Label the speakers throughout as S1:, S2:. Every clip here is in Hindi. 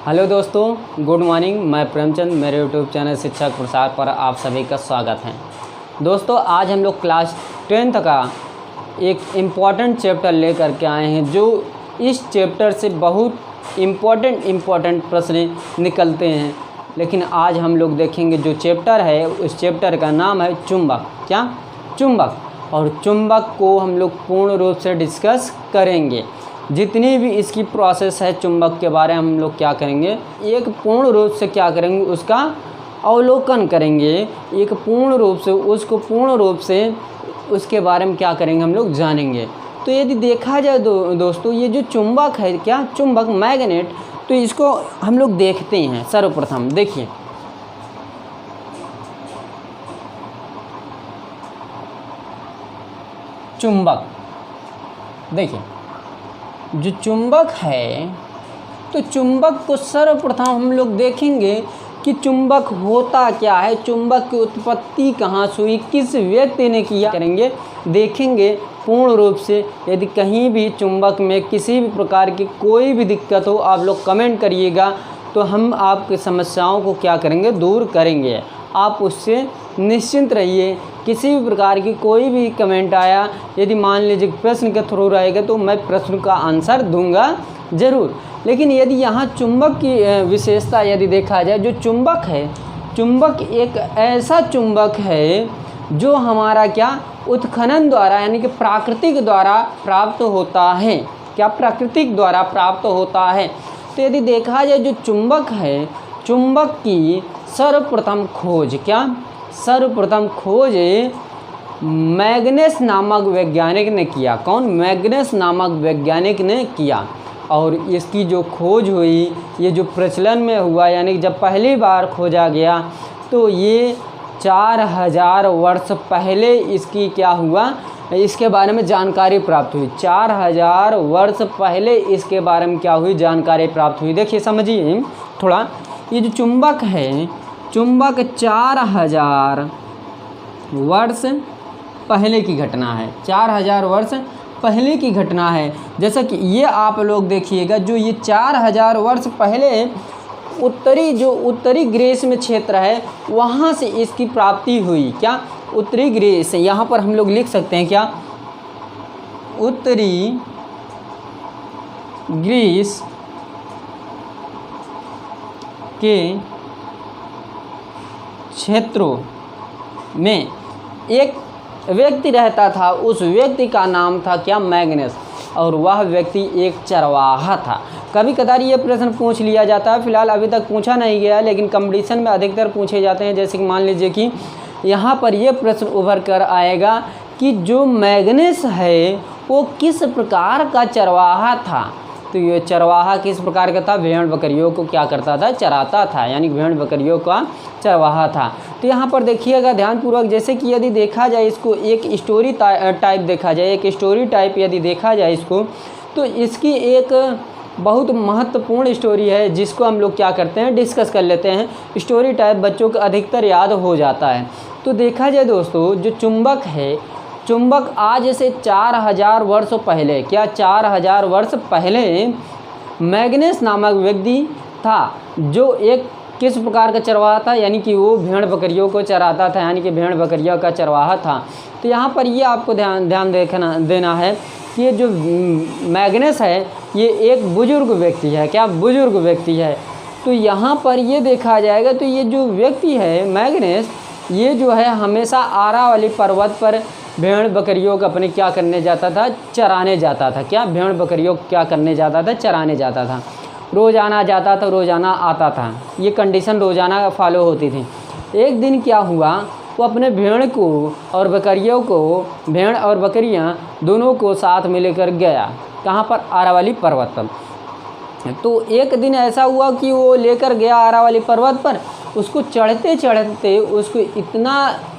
S1: हेलो दोस्तों, गुड मॉर्निंग। मैं प्रेमचंद, मेरे यूट्यूब चैनल शिक्षक प्रसार पर आप सभी का स्वागत है। दोस्तों, आज हम लोग क्लास 10th का एक इम्पॉर्टेंट चैप्टर लेकर के आए हैं, जो इस चैप्टर से बहुत इम्पॉर्टेंट प्रश्न निकलते हैं। लेकिन आज हम लोग देखेंगे जो चैप्टर है, उस चैप्टर का नाम है चुंबक। क्या? चुंबक। और चुंबक को हम लोग पूर्ण रूप से डिस्कस करेंगे। जितनी भी इसकी प्रोसेस है चुंबक के बारे में हम लोग क्या करेंगे, एक पूर्ण रूप से क्या करेंगे, उसका अवलोकन करेंगे। एक पूर्ण रूप से उसके बारे में क्या करेंगे, हम लोग जानेंगे। तो यदि देखा जाए दोस्तों, ये जो चुंबक है, क्या चुंबक, मैग्नेट, तो इसको हम लोग देखते हैं। सर्वप्रथम देखिए, चुंबक। देखिए, जो चुंबक है, तो चुंबक को सर्वप्रथम हम लोग देखेंगे कि चुंबक होता क्या है, चुंबक की उत्पत्ति कहाँ से हुई, किस व्यक्ति ने किया, करेंगे, देखेंगे पूर्ण रूप से। यदि कहीं भी चुंबक में किसी भी प्रकार की कोई भी दिक्कत हो, आप लोग कमेंट करिएगा, तो हम आपकी समस्याओं को क्या करेंगे, दूर करेंगे। आप उससे निश्चिंत रहिए। किसी भी प्रकार की कोई भी कमेंट आया, यदि मान लीजिए प्रश्न के थ्रू रहेगा, तो मैं प्रश्न का आंसर दूंगा ज़रूर। लेकिन यदि यहाँ चुंबक की विशेषता यदि देखा जाए, जो चुंबक है, चुंबक एक ऐसा चुंबक है जो हमारा क्या, उत्खनन द्वारा यानी कि प्राकृतिक द्वारा प्राप्त होता है। क्या? प्राकृतिक द्वारा प्राप्त होता है। तो यदि देखा जाए, जो चुंबक है, चुंबक की सर्वप्रथम खोज, क्या सर्वप्रथम खोज मैग्नेस नामक वैज्ञानिक ने किया। कौन? मैग्नेस नामक वैज्ञानिक ने किया। और इसकी जो खोज हुई, ये जो प्रचलन में हुआ, यानी जब पहली बार खोजा गया, तो ये 4000 वर्ष पहले इसकी क्या हुआ, इसके बारे में जानकारी प्राप्त हुई। 4000 वर्ष पहले इसके बारे में क्या हुई, जानकारी प्राप्त हुई। देखिए, समझिए थोड़ा, ये जो चुंबक है, चुंबक 4000 वर्ष पहले की घटना है। 4000 वर्ष पहले की घटना है। जैसा कि ये आप लोग देखिएगा, जो ये 4000 वर्ष पहले उत्तरी ग्रीस में क्षेत्र है, वहाँ से इसकी प्राप्ति हुई। क्या? उत्तरी ग्रीस। यहाँ पर हम लोग लिख सकते हैं क्या, उत्तरी ग्रीस के क्षेत्रों में एक व्यक्ति रहता था। उस व्यक्ति का नाम था क्या, मैग्नेस। और वह व्यक्ति एक चरवाहा था। कभी कदार ये प्रश्न पूछ लिया जाता है, फिलहाल अभी तक पूछा नहीं गया, लेकिन कंपटीशन में अधिकतर पूछे जाते हैं। जैसे कि मान लीजिए कि यहाँ पर ये प्रश्न उभर कर आएगा कि जो मैग्नेस है वो किस प्रकार का चरवाहा था। तो ये चरवाहा किस प्रकार का था, भेड़ बकरियों को क्या करता था, चराता था, यानी भेड़ बकरियों का चरवाहा था। तो यहाँ पर देखिएगा ध्यानपूर्वक, जैसे कि यदि देखा जाए इसको, एक स्टोरी टाइप देखा जाए, एक स्टोरी टाइप यदि देखा जाए इसको, तो इसकी एक बहुत महत्वपूर्ण स्टोरी है, जिसको हम लोग क्या करते हैं, डिस्कस कर लेते हैं। स्टोरी टाइप बच्चों को अधिकतर याद हो जाता है। तो देखा जाए दोस्तों, जो चुंबक है, चुंबक आज से 4000 वर्ष पहले, क्या 4000 वर्ष पहले मैग्नेस नामक व्यक्ति था, जो एक किस प्रकार का चरवाहा था, यानी कि वो भेड़ बकरियों को चराता था, यानी कि भेड़ बकरियों का चरवाहा था। तो यहाँ पर ये आपको ध्यान देना है कि ये जो मैग्नेस है, ये एक बुजुर्ग व्यक्ति है। क्या? बुजुर्ग व्यक्ति है। तो यहाँ पर ये देखा जाएगा, तो ये जो व्यक्ति है मैग्नेस, ये जो है हमेशा आरावली पर्वत पर भेड़ बकरियों को अपने क्या करने जाता था, चराने जाता था। क्या? भेड़ बकरियों को क्या करने जाता था, चराने जाता था। रोज़ाना जाता था, रोज़ाना आता था। ये कंडीशन रोज़ाना फॉलो होती थी। एक दिन क्या हुआ, वो अपने भेड़ को और बकरियों को, भेड़ और बकरियां दोनों को साथ में लेकर गया। कहाँ पर? आरावली पर्वत पर। तो एक दिन ऐसा हुआ कि वो लेकर गया आरावली पर्वत पर। उसको चढ़ते चढ़ते उसको इतना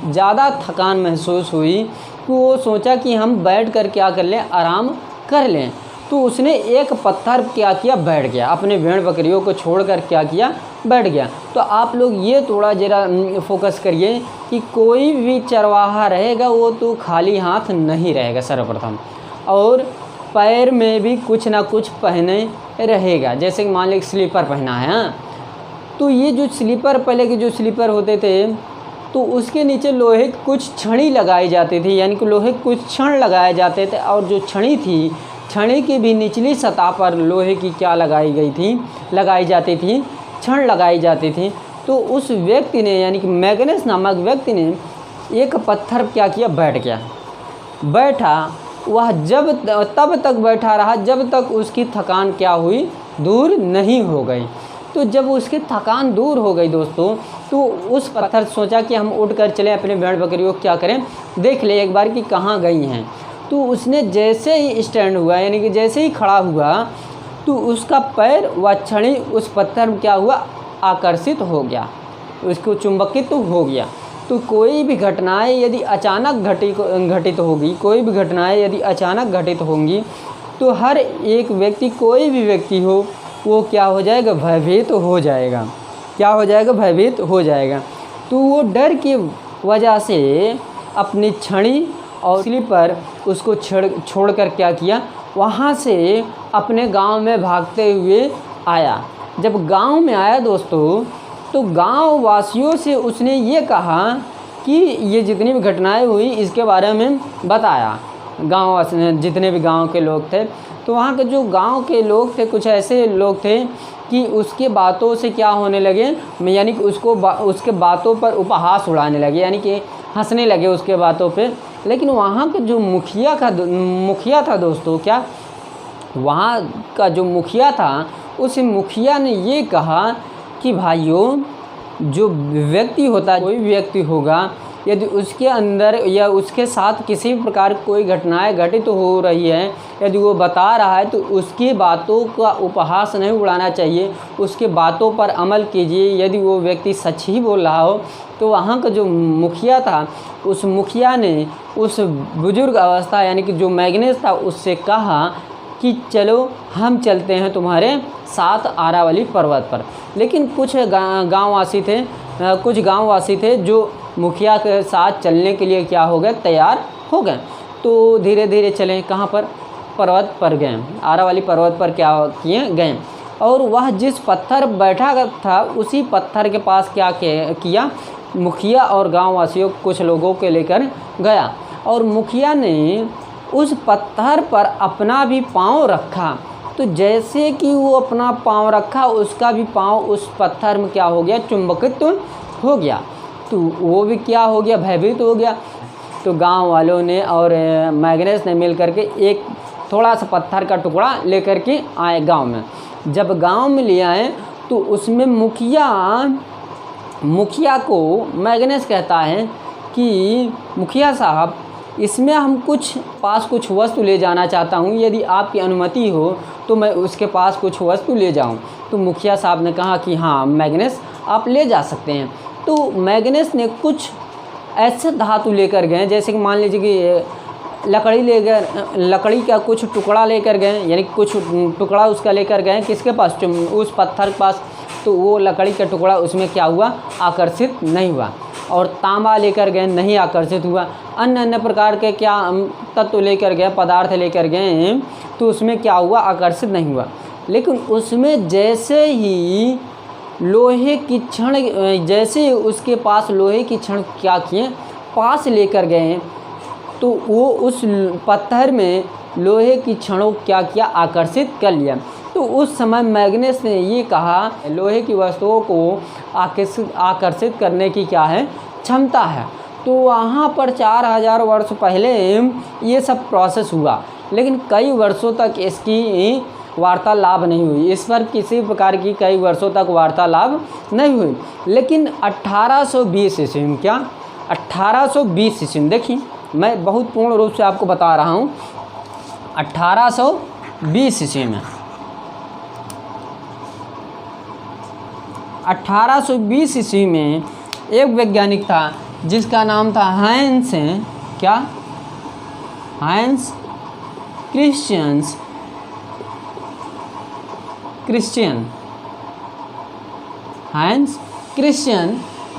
S1: ज़्यादा थकान महसूस हुई कि वो सोचा कि हम बैठ कर क्या कर लें, आराम कर लें। तो उसने एक पत्थर क्या किया, बैठ गया। अपने भेड़ बकरियों को छोड़कर क्या किया, बैठ गया। तो आप लोग ये थोड़ा जरा फोकस करिए कि कोई भी चरवाहा रहेगा वो तो खाली हाथ नहीं रहेगा सर्वप्रथम, और पैर में भी कुछ ना कुछ पहने रहेगा। जैसे कि मान लीजिए स्लीपर पहना है, हाँ, तो ये जो स्लीपर, पहले के जो स्लीपर होते थे तो उसके नीचे लोहे की कुछ छड़ी लगाई जाती थी, यानी कि लोहे के कुछ छड़ लगाए जाते थे, और जो छड़ी थी, छड़ी की भी निचली सतह पर लोहे की क्या लगाई जाती थी, छड़ लगाई जाती थी। तो उस व्यक्ति ने, यानी कि मैग्नस नामक व्यक्ति ने एक पत्थर क्या किया, बैठा। वह तब तक बैठा रहा जब तक उसकी थकान क्या हुई, दूर नहीं हो गई। तो जब उसकी थकान दूर हो गई दोस्तों, तो उस पत्थर सोचा कि हम उठ कर चले अपने भेड़ बकरियों को क्या करें, देख ले एक बार कि कहाँ गई हैं। तो उसने जैसे ही स्टैंड हुआ, यानी कि जैसे ही खड़ा हुआ, तो उसका पैर व छड़ी उस पत्थर में क्या हुआ, आकर्षित हो गया, उसको चुंबकित तो हो गया। तो कोई भी घटनाएं यदि अचानक घटित होगी, कोई भी घटनाएं यदि अचानक घटित होंगी, तो हर एक व्यक्ति, कोई भी व्यक्ति हो, वो क्या हो जाएगा, भयभीत हो जाएगा। क्या हो जाएगा, भयभीत हो जाएगा। तो वो डर की वजह से अपनी छड़ी और स्लीपर उसको छोड़कर क्या किया, वहाँ से अपने गांव में भागते हुए आया। जब गांव में आया दोस्तों, तो गांव वासियों से उसने ये कहा कि ये जितनी भी घटनाएं हुई इसके बारे में बताया। जितने भी गांव के लोग थे, तो वहाँ के जो गांव के लोग थे, कुछ ऐसे लोग थे कि उसके बातों से क्या होने लगे, यानी कि उसके बातों पर उपहास उड़ाने लगे, यानी कि हंसने लगे उसके बातों पे। लेकिन वहाँ के जो मुखिया था दोस्तों, क्या वहाँ का जो मुखिया था, उस मुखिया ने ये कहा कि भाइयों, जो व्यक्ति होता है, कोई व्यक्ति होगा, यदि उसके अंदर या उसके साथ किसी प्रकार कोई घटनाएं घटित हो रही है, यदि वो बता रहा है, तो उसकी बातों का उपहास नहीं उड़ाना चाहिए, उसके बातों पर अमल कीजिए। यदि वो व्यक्ति सच ही बोल रहा हो, तो वहाँ का जो मुखिया था, उस मुखिया ने उस बुजुर्ग अवस्था, यानी कि जो मैग्नस था, उससे कहा कि चलो हम चलते हैं तुम्हारे साथ आरावली पर्वत पर। लेकिन कुछ गांववासी थे जो मुखिया के साथ चलने के लिए क्या हो गए, तैयार हो गए। तो धीरे धीरे चले, कहाँ पर, पर्वत पर गए, आरावली पर्वत पर क्या किए गए। और वह जिस पत्थर बैठा था, उसी पत्थर के पास क्या किया, मुखिया और गांववासियों कुछ लोगों के लेकर गया, और मुखिया ने उस पत्थर पर अपना भी पाँव रखा। तो जैसे कि वो अपना पाँव रखा, उसका भी पाँव उस पत्थर में क्या हो गया, चुंबकित हो गया। तो वो भी क्या हो गया, भयभीत हो गया। तो गांव वालों ने और मैग्नस ने मिल करके एक थोड़ा सा पत्थर का टुकड़ा लेकर के आए गांव में। जब गांव में ले आए, तो उसमें मुखिया को मैग्नस कहता है कि मुखिया साहब, इसमें हम कुछ वस्तु ले जाना चाहता हूँ, यदि आपकी अनुमति हो तो मैं उसके पास कुछ वस्तु ले जाऊँ। तो मुखिया साहब ने कहा कि हाँ मैग्नस, आप ले जा सकते हैं। तो मैग्नस ने कुछ ऐसे धातु लेकर गए, जैसे कि मान लीजिए कि लकड़ी का कुछ टुकड़ा लेकर गए, यानी कुछ टुकड़ा उसका लेकर गए किसके पास, उस पत्थर के पास। तो वो लकड़ी का टुकड़ा उसमें क्या हुआ, आकर्षित नहीं हुआ। और तांबा लेकर गए, नहीं आकर्षित हुआ। अन्य प्रकार के क्या तत्व लेकर गए, पदार्थ लेकर गए, तो उसमें क्या हुआ, आकर्षित नहीं हुआ। लेकिन उसमें जैसे ही लोहे की छड़, जैसे उसके पास लोहे की छड़ क्या किए, पास लेकर गए, तो वो उस पत्थर में लोहे की छड़ों क्या किया, आकर्षित कर लिया। तो उस समय मैग्नस ने ये कहा, लोहे की वस्तुओं को आकर्षित करने की क्या है, क्षमता है। तो वहाँ पर 4000 वर्ष पहले ये सब प्रोसेस हुआ, लेकिन कई वर्षों तक इसकी वार्तालाप नहीं हुई, इस पर किसी प्रकार की कई वर्षों तक वार्तालाप नहीं हुई। लेकिन 1820 ईस्वी में, क्या 1820 ईस्वी में, देखिए मैं बहुत पूर्ण रूप से आपको बता रहा हूँ, 1820 ईस्वी में 1820 ईस्वी में एक वैज्ञानिक था जिसका नाम था हाइंस क्रिश्चियन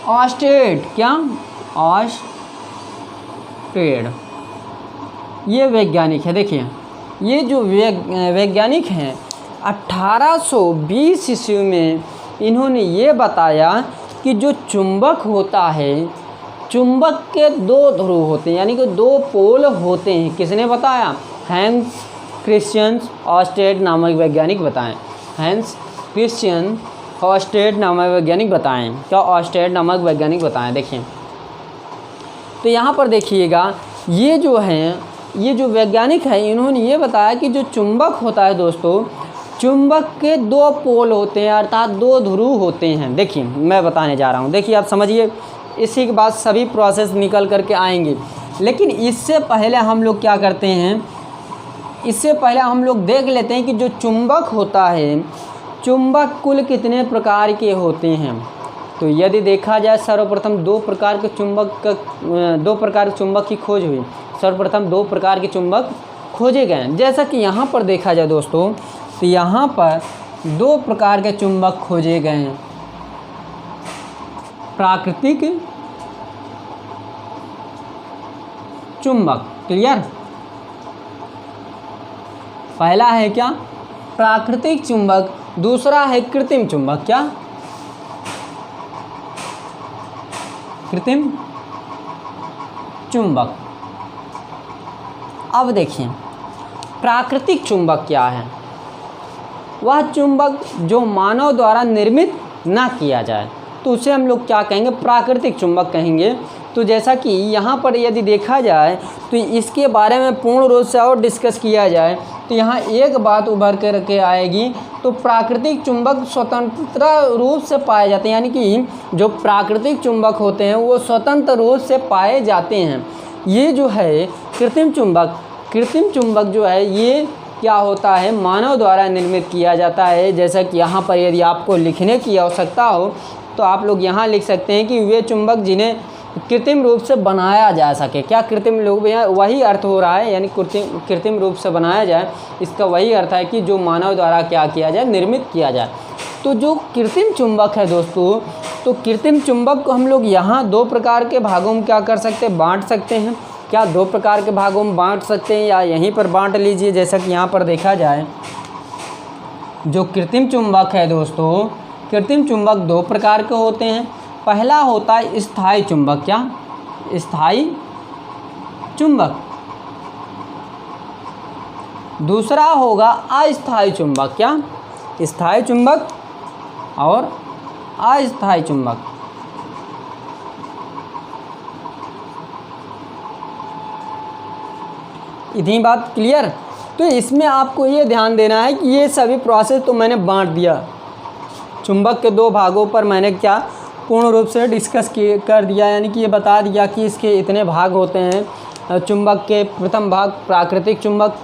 S1: ऑस्टेड, ये वैज्ञानिक है। देखिए ये जो वैज्ञानिक हैं, 1820 ईस्वी में इन्होंने ये बताया कि जो चुंबक होता है, चुंबक के दो ध्रुव होते हैं, यानी कि दो पोल होते हैं। किसने बताया? हैंस क्रिश्चियन ऑस्टेड नामक वैज्ञानिक बताएं। हैंस क्रिश्चियन ऑस्टेड नामक वैज्ञानिक बताएं। क्या ऑस्टेड नामक वैज्ञानिक बताएं? देखिए तो यहाँ पर देखिएगा, ये जो हैं, ये जो वैज्ञानिक हैं, इन्होंने ये बताया कि जो चुंबक होता है दोस्तों, चुंबक के दो पोल होते हैं, अर्थात दो ध्रुव होते हैं। देखिए मैं बताने जा रहा हूँ, देखिए आप समझिए, इसी के बाद सभी प्रोसेस निकल करके आएंगे। लेकिन इससे पहले हम लोग क्या करते हैं, इससे पहले हम लोग देख लेते हैं कि जो चुंबक होता है, चुंबक कुल कितने प्रकार के होते हैं। तो यदि देखा जाए, सर्वप्रथम दो प्रकार के चुंबक की खोज हुई। सर्वप्रथम दो प्रकार के चुंबक खोजे गए। जैसा कि यहाँ पर देखा जाए दोस्तों, तो यहाँ पर दो प्रकार के चुंबक खोजे गए हैं। प्राकृतिक चुंबक, क्लियर। पहला है क्या? प्राकृतिक चुंबक। दूसरा है कृत्रिम चुंबक। क्या? कृत्रिम चुंबक। अब देखिए प्राकृतिक चुंबक क्या है? वह चुंबक जो मानव द्वारा निर्मित ना किया जाए, तो उसे हम लोग क्या कहेंगे? प्राकृतिक चुंबक कहेंगे। तो जैसा कि यहाँ पर यदि देखा जाए, तो इसके बारे में पूर्ण रूप से और डिस्कस किया जाए, तो यहाँ एक बात उभर कर के आएगी। तो प्राकृतिक चुंबक स्वतंत्र रूप से पाए जाते हैं, यानी कि जो प्राकृतिक चुंबक होते हैं वो स्वतंत्र रूप से पाए जाते हैं। ये जो है कृत्रिम चुंबक जो है, ये क्या होता है? मानव द्वारा निर्मित किया जाता है। जैसा कि यहाँ पर यदि आपको लिखने की आवश्यकता हो, तो आप लोग यहाँ लिख सकते हैं कि वे चुंबक जिन्हें कृत्रिम रूप से बनाया जा सके। क्या कृत्रिम रूप, वही अर्थ हो रहा है, यानी कृत्रिम रूप से बनाया जाए, इसका वही अर्थ है कि जो मानव द्वारा क्या किया जाए? निर्मित किया जाए। तो जो कृत्रिम चुंबक है दोस्तों, तो कृत्रिम चुंबक को हम लोग यहाँ दो प्रकार के भागों में क्या कर सकते हैं? बांट सकते हैं। क्या दो प्रकार के भागों में बांट सकते हैं, या यहीं पर बांट लीजिए। जैसा कि यहाँ पर देखा जाए, जो कृत्रिम चुंबक है दोस्तों, कृत्रिम चुंबक दो प्रकार के होते हैं। पहला होता है स्थायी चुंबक। क्या? स्थायी चुंबक। दूसरा होगा अस्थायी चुंबक। क्या? स्थायी चुंबक और अस्थायी चुंबक। इतनी बात क्लियर? तो इसमें आपको ये ध्यान देना है कि ये सभी प्रोसेस तो मैंने बांट दिया, चुंबक के दो भागों पर मैंने क्या पूर्ण रूप से डिस्कस कर दिया, यानी कि ये बता दिया कि इसके इतने भाग होते हैं। चुंबक के प्रथम भाग प्राकृतिक चुंबक,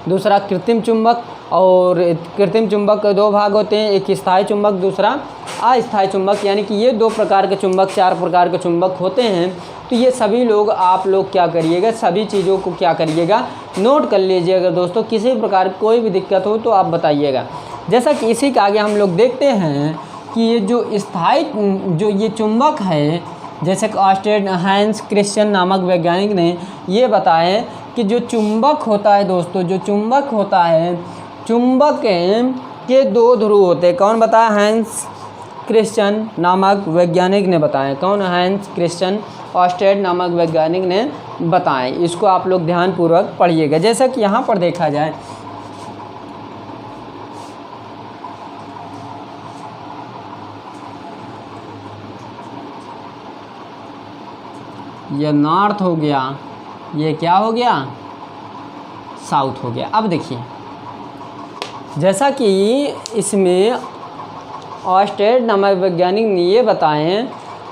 S1: दूसरा कृत्रिम चुंबक, और कृत्रिम चुंबक के दो भाग होते हैं, एक स्थायी चुंबक, दूसरा अस्थायी चुंबक। यानी कि ये दो प्रकार के चुंबक, चार प्रकार के चुंबक होते हैं। तो ये सभी लोग, आप लोग क्या करिएगा? सभी चीज़ों को क्या करिएगा? नोट कर लीजिएगा दोस्तों। किसी प्रकार कोई भी दिक्कत हो तो आप बताइएगा। जैसा कि इसी के आगे हम लोग देखते हैं कि ये जो स्थायी जो ये चुंबक है, जैसे कि ऑस्टेड हैंस क्रिश्चियन नामक वैज्ञानिक ने ये बताया कि जो चुंबक होता है दोस्तों, जो चुंबक होता है, चुंबक के दो ध्रुव होते हैं। कौन बताया? हैंस क्रिश्चियन नामक वैज्ञानिक ने बताया। कौन? हैंस क्रिश्चियन ऑस्टेड नामक वैज्ञानिक ने बताया। इसको आप लोग ध्यानपूर्वक पढ़िएगा। जैसा कि यहाँ पर देखा जाए, ये नॉर्थ हो गया, ये क्या हो गया? साउथ हो गया। अब देखिए, जैसा कि इसमें ऑस्टेड नामक वैज्ञानिक ने ये बताएं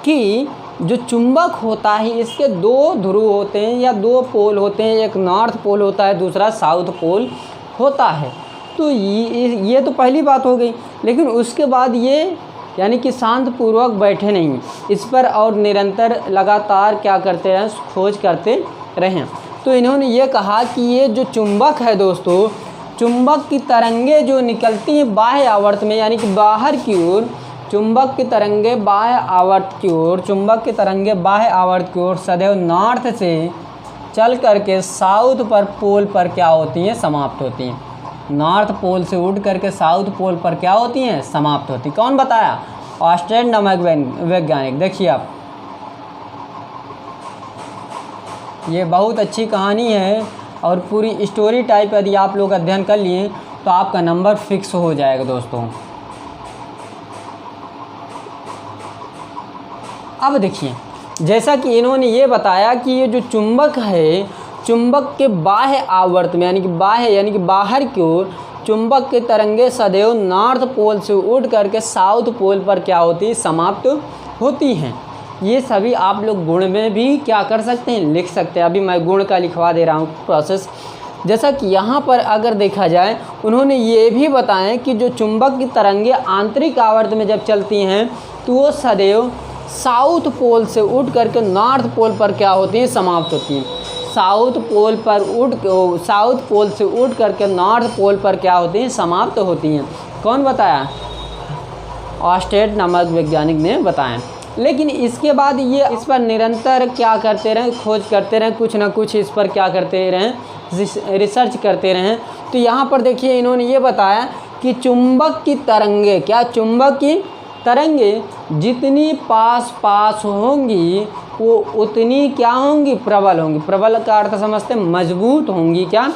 S1: कि जो चुंबक होता है, इसके दो ध्रुव होते हैं या दो पोल होते हैं। एक नॉर्थ पोल होता है, दूसरा साउथ पोल होता है। तो ये तो पहली बात हो गई। लेकिन उसके बाद ये, यानी कि शांतपूर्वक बैठे नहीं, इस पर और निरंतर लगातार क्या करते रहें? खोज करते रहें। तो इन्होंने ये कहा कि ये जो चुंबक है दोस्तों, चुंबक की तरंगे जो निकलती हैं बाह्य आवर्त में, यानी कि बाहर की ओर, चुंबक की तरंगे बाह्य आवर्त की ओर, चुंबक की तरंगे बाह्य आवर्त की ओर सदैव नॉर्थ से चल करके साउथ पर पोल पर क्या होती हैं? समाप्त होती हैं। नॉर्थ पोल से उड़ करके साउथ पोल पर क्या होती हैं, समाप्त होती। कौन बताया, ऑस्टेड नामक वैज्ञानिक। देखिए आप, ये बहुत अच्छी कहानी है और पूरी स्टोरी टाइप यदि आप लोग अध्ययन कर लिए तो आपका नंबर फिक्स हो जाएगा दोस्तों। अब देखिए, जैसा कि इन्होंने ये बताया कि ये जो चुंबक है, चुंबक के बाह्य आवर्त में यानी कि बाहर की ओर चुंबक के तरंगे सदैव नॉर्थ पोल से उड़ करके साउथ पोल पर क्या होती है, समाप्त होती हैं। ये सभी आप लोग गुण में भी क्या कर सकते हैं, लिख सकते हैं। अभी मैं गुण का लिखवा दे रहा हूँ प्रोसेस। जैसा कि यहाँ पर अगर देखा जाए, उन्होंने ये भी बताया कि जो चुंबक की तरंगे आंतरिक आवर्त में जब चलती हैं तो वो सदैव साउथ पोल से उड़ करके नॉर्थ पोल पर क्या होती हैं, समाप्त होती हैं। साउथ पोल से उड़ करके नॉर्थ पोल पर क्या होती हैं, समाप्त होती हैं। कौन बताया, ऑस्टेड नामक वैज्ञानिक ने बताया। लेकिन इसके बाद ये इस पर निरंतर क्या करते रहें, खोज करते रहें, कुछ ना कुछ इस पर क्या करते रहें, रिसर्च करते रहें। तो यहाँ पर देखिए इन्होंने ये बताया कि चुंबक की तरंगे, क्या चुंबक की तरंगे जितनी पास होंगी वो उतनी क्या होंगी, प्रबल होंगी। प्रबल का अर्थ समझते हैं, मजबूत होंगी। क्या,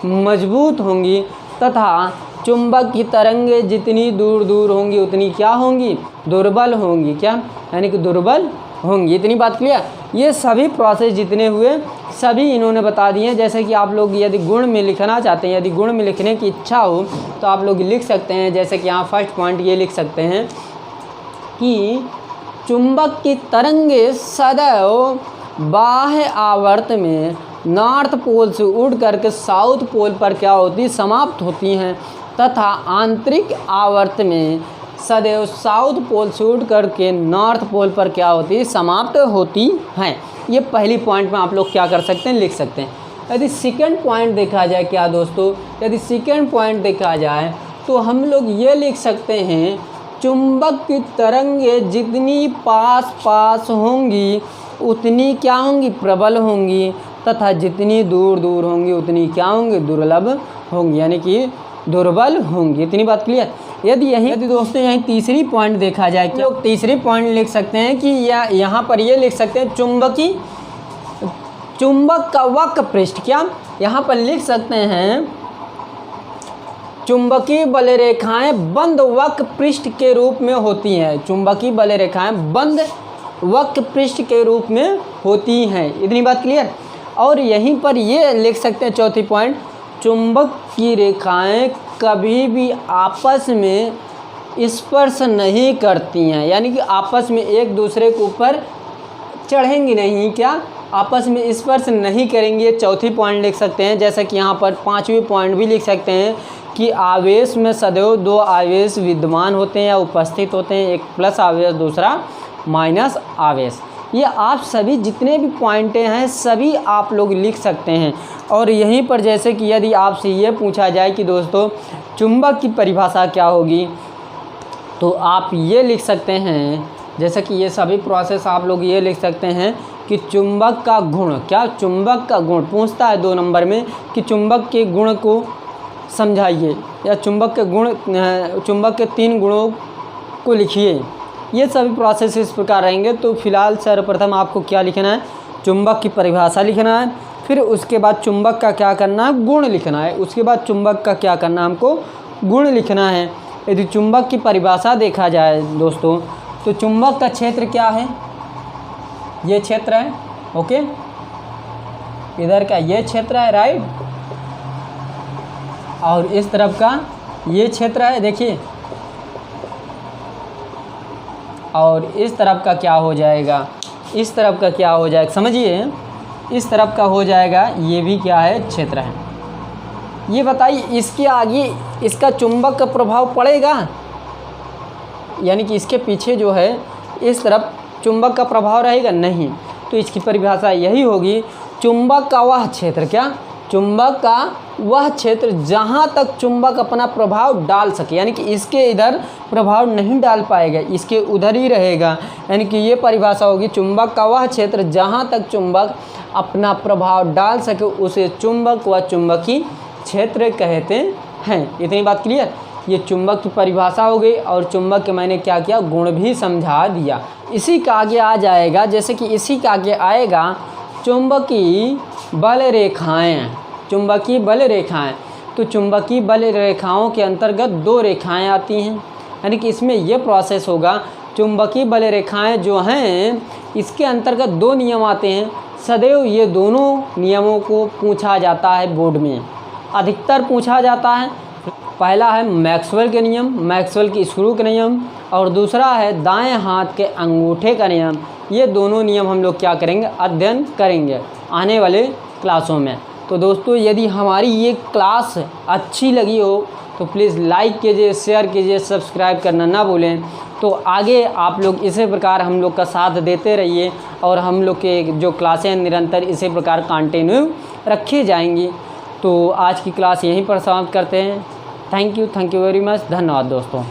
S1: मजबूत होंगी। तथा चुंबक की तरंगे जितनी दूर दूर होंगी उतनी क्या होंगी, दुर्बल होंगी। क्या, यानी कि दुर्बल होंगी। इतनी बात क्लियर। ये सभी प्रोसेस जितने हुए सभी इन्होंने बता दिए हैं। जैसे कि आप लोग यदि गुण में लिखना चाहते हैं, यदि गुण में लिखने की इच्छा हो तो आप लोग लिख सकते हैं। जैसे कि यहाँ फर्स्ट पॉइंट ये लिख सकते हैं कि चुंबक की तरंगे सदैव बाह्य आवर्त में नॉर्थ पोल से उड़ करके साउथ पोल पर क्या होती, समाप्त होती हैं। तथा आंतरिक आवर्त में सदैव साउथ पोल से उड़ करके नॉर्थ पोल पर क्या होती है, समाप्त होती हैं। ये पहली पॉइंट में आप लोग क्या कर सकते हैं, लिख सकते हैं। यदि सेकंड पॉइंट देखा जाए, क्या दोस्तों, यदि सेकंड पॉइंट देखा जाए तो हम लोग ये लिख सकते हैं, चुंबक की तरंगे जितनी पास होंगी उतनी क्या होंगी, प्रबल होंगी। तथा जितनी दूर दूर होंगी उतनी क्या होंगी, दुर्लभ होंगी, यानी कि दुर्बल होंगी। इतनी बात क्लियर। यदि दोस्तों यहीं तीसरी पॉइंट देखा जाए, तो लोग तीसरी पॉइंट लिख सकते हैं कि यहाँ पर ये लिख सकते हैं, चुंबक का वक्र पृष्ठ, क्या यहाँ पर लिख सकते हैं, चुंबकीय बल रेखाएं बंद वक्र पृष्ठ के रूप में होती हैं। चुंबकीय बल रेखाएं बंद वक्र पृष्ठ के रूप में होती हैं। इतनी बात क्लियर। और यहीं पर ये लिख सकते हैं चौथी पॉइंट, चुंबक की रेखाएं कभी भी आपस में स्पर्श नहीं करती हैं, यानी कि आपस में एक दूसरे के ऊपर चढ़ेंगी नहीं, क्या आपस में स्पर्श नहीं करेंगी। ये चौथी पॉइंट लिख सकते हैं। जैसे कि यहाँ पर पांचवी पॉइंट भी लिख सकते हैं कि आवेश में सदैव दो आवेश विद्यमान होते हैं या उपस्थित होते हैं, एक प्लस आवेश दूसरा माइनस आवेश। ये आप सभी जितने भी पॉइंटें हैं सभी आप लोग लिख सकते हैं। और यहीं पर जैसे कि यदि आपसे ये पूछा जाए कि दोस्तों चुंबक की परिभाषा क्या होगी, तो आप ये लिख सकते हैं, जैसे कि ये सभी प्रोसेस आप लोग ये लिख सकते हैं कि चुंबक का गुण, क्या चुंबक का गुण पूछता है 2 नंबर में कि चुंबक के गुण को समझाइए या चुंबक के 3 गुणों को लिखिए। ये सभी प्रोसेस इस प्रकार रहेंगे। तो फिलहाल सर्वप्रथम आपको क्या लिखना है, चुंबक की परिभाषा लिखना है, फिर उसके बाद चुंबक का क्या करना है, गुण लिखना है, उसके बाद चुंबक का क्या करना है, हमको गुण लिखना है। यदि चुंबक की परिभाषा देखा जाए दोस्तों, तो चुंबक का क्षेत्र क्या है, ये क्षेत्र है, ओके, इधर का ये क्षेत्र है, राइट, और इस तरफ का ये क्षेत्र है, देखिए, और इस तरफ का क्या हो जाएगा, इस तरफ का क्या हो जाएगा, समझिए, इस तरफ का हो जाएगा, ये भी क्या है, क्षेत्र है। ये बताइए इसके आगे इसका चुंबक का प्रभाव पड़ेगा, यानी कि इसके पीछे जो है इस तरफ चुंबक का प्रभाव रहेगा, नहीं। तो इसकी परिभाषा यही होगी, चुंबक का वह क्षेत्र, क्या चुंबक का वह क्षेत्र जहाँ तक चुंबक अपना प्रभाव डाल सके, यानी कि इसके इधर प्रभाव नहीं डाल पाएगा, इसके उधर ही रहेगा। यानी कि ये परिभाषा होगी, चुंबक का वह क्षेत्र जहाँ तक चुंबक अपना प्रभाव डाल सके उसे चुंबक व चुंबकीय क्षेत्र कहते हैं। इतनी बात क्लियर। ये चुंबक की परिभाषा हो गई और चुंबक के मैंने क्या किया, गुण भी समझा दिया। इसी का आगे आ जाएगा, जैसे कि इसी का आगे आएगा चुंबकीय बल रेखाएं। चुंबकीय बल रेखाएं, तो चुंबकीय बल रेखाओं के अंतर्गत 2 रेखाएं आती हैं, यानी कि इसमें यह प्रोसेस होगा। चुंबकीय बल रेखाएं जो हैं इसके अंतर्गत 2 नियम आते हैं। सदैव ये दोनों नियमों को पूछा जाता है बोर्ड में, अधिकतर पूछा जाता है। पहला है मैक्सवेल के नियम, मैक्सवेल की स्क्रू के नियम, और दूसरा है दाएं हाथ के अंगूठे का नियम। ये दोनों नियम हम लोग क्या करेंगे, अध्ययन करेंगे आने वाले क्लासों में। तो दोस्तों यदि हमारी ये क्लास अच्छी लगी हो तो प्लीज़ लाइक कीजिए, शेयर कीजिए, सब्सक्राइब करना ना भूलें। तो आगे आप लोग इसी प्रकार हम लोग का साथ देते रहिए और हम लोग के जो क्लासें निरंतर इसी प्रकार कंटिन्यू रखी जाएंगी। तो आज की क्लास यहीं पर समाप्त करते हैं। Thank you very much. धन्यवाद दोस्तों।